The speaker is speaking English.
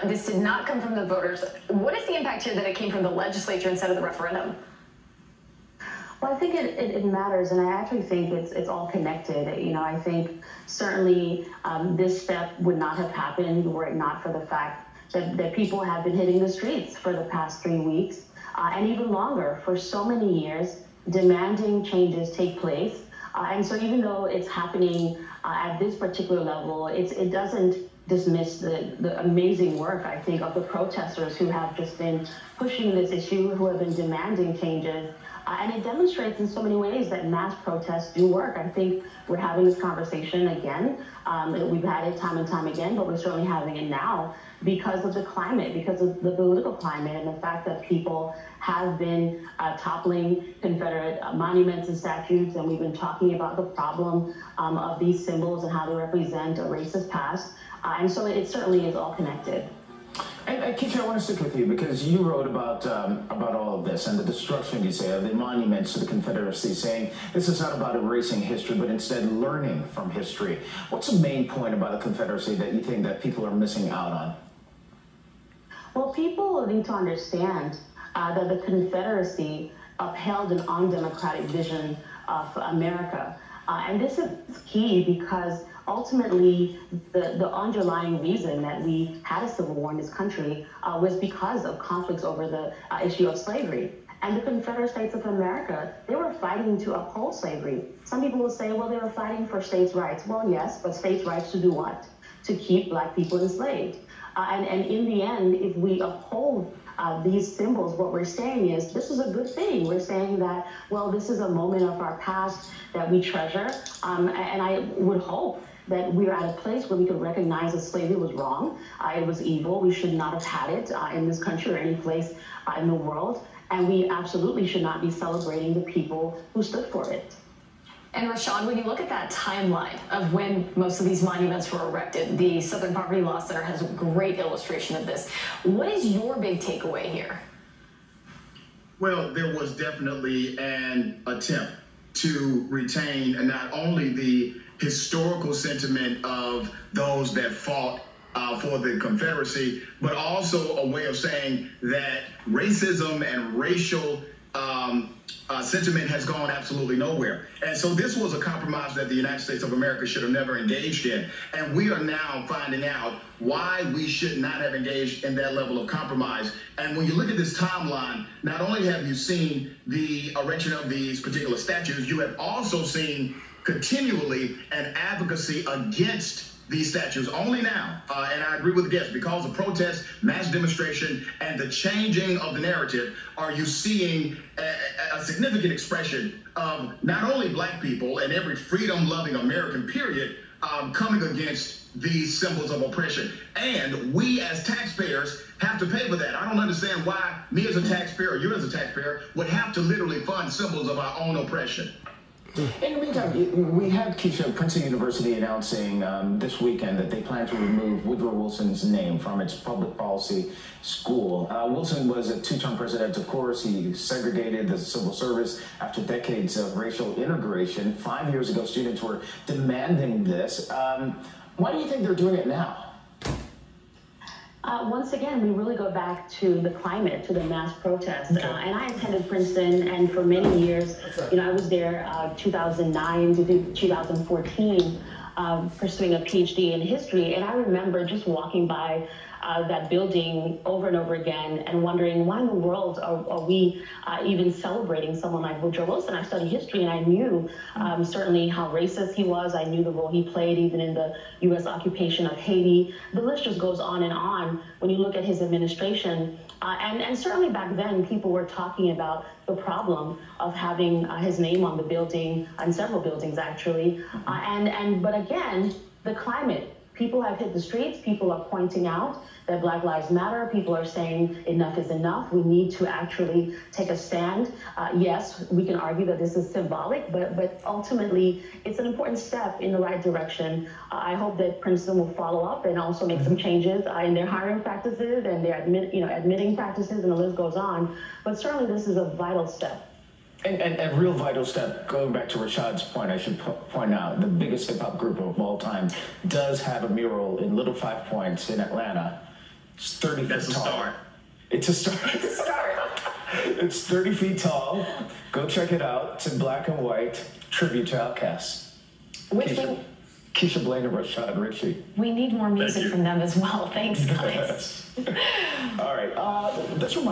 This did not come from the voters. What is the impact here that it came from the legislature instead of the referendum? Well, I think it matters, and I actually think it's all connected. You know, I think certainly this step would not have happened were it not for the fact that people have been hitting the streets for the past 3 weeks, and even longer, for so many years, demanding changes take place. And so even though it's happening at this particular level, it doesn't dismiss the amazing work, I think, of the protesters who have just been pushing this issue, who have been demanding changes. And it demonstrates in so many ways that mass protests do work. I think we're having this conversation again. We've had it time and time again, but we're certainly having it now because of the climate, because of the political climate, and the fact that people have been toppling Confederate monuments and statues, and we've been talking about the problem of these symbols and how they represent a racist past. And so it certainly is all connected. And Keisha, I want to stick with you because you wrote about all of this and the destruction, you say, of the monuments to the Confederacy, saying this is not about erasing history, but instead learning from history. What's the main point about the Confederacy that you think that people are missing out on? Well, people need to understand that the Confederacy upheld an undemocratic vision of America. And this is key because ultimately the underlying reason that we had a civil war in this country was because of conflicts over the issue of slavery. And the Confederate States of America, they were fighting to uphold slavery. Some people will say, well, they were fighting for states' rights. Well, yes, but states' rights to do what? To keep Black people enslaved. And in the end, if we uphold these symbols, what we're saying is this is a good thing. We're saying that, well, this is a moment of our past that we treasure. And I would hope that we're at a place where we can recognize that slavery was wrong. It was evil. We should not have had it in this country or any place in the world. And we absolutely should not be celebrating the people who stood for it. And Rashad, when you look at that timeline of when most of these monuments were erected, the Southern Poverty Law Center has a great illustration of this. What is your big takeaway here? Well, there was definitely an attempt to retain not only the historical sentiment of those that fought for the Confederacy, but also a way of saying that racism and racial sentiment has gone absolutely nowhere. And so this was a compromise that the United States of America should have never engaged in. And we are now finding out why we should not have engaged in that level of compromise. And when you look at this timeline, not only have you seen the erection of these particular statues, you have also seen continually an advocacy against these statues. Only now, and I agree with the guest, because of protest, mass demonstration, and the changing of the narrative, are you seeing a significant expression of not only Black people and every freedom-loving American, period, coming against these symbols of oppression. And we as taxpayers have to pay for that. I don't understand why me as a taxpayer or you as a taxpayer would have to literally fund symbols of our own oppression. In the meantime, we had Keisha, Princeton University announcing this weekend that they plan to remove Woodrow Wilson's name from its public policy school. Wilson was a two-term president, of course. He segregated the civil service after decades of racial integration. 5 years ago, students were demanding this. Why do you think they're doing it now? Once again, we really go back to the climate, to the mass protest. And I attended Princeton, and for many years, you know, I was there 2009 to 2014, pursuing a PhD in history. And I remember just walking by that building over and over again and wondering, why in the world are we even celebrating someone like Woodrow Wilson? I studied history, and I knew certainly how racist he was. I knew the role he played even in the U.S. occupation of Haiti. The list just goes on and on when you look at his administration. And certainly back then, people were talking about the problem of having his name on the building, on several buildings actually. But again, the climate. People have hit the streets. People are pointing out that Black Lives Matter. People are saying enough is enough. We need to actually take a stand. Yes, we can argue that this is symbolic, but ultimately it's an important step in the right direction. I hope that Princeton will follow up and also make some changes in their hiring practices and their admitting practices, and the list goes on. But certainly this is a vital step. And a real vital step, going back to Rashad's point, I should point out, the biggest hip-hop group of all time does have a mural in Little 5 Points in Atlanta 30 That's feet a tall. start. It's a start. It's a start. It's 30 feet tall. Go check it out. It's in black and white. Tribute to Outcasts. Which Keisha Blaine and Rashad Ritchie. we need more music you. from them as well. Thanks, guys. All right. That's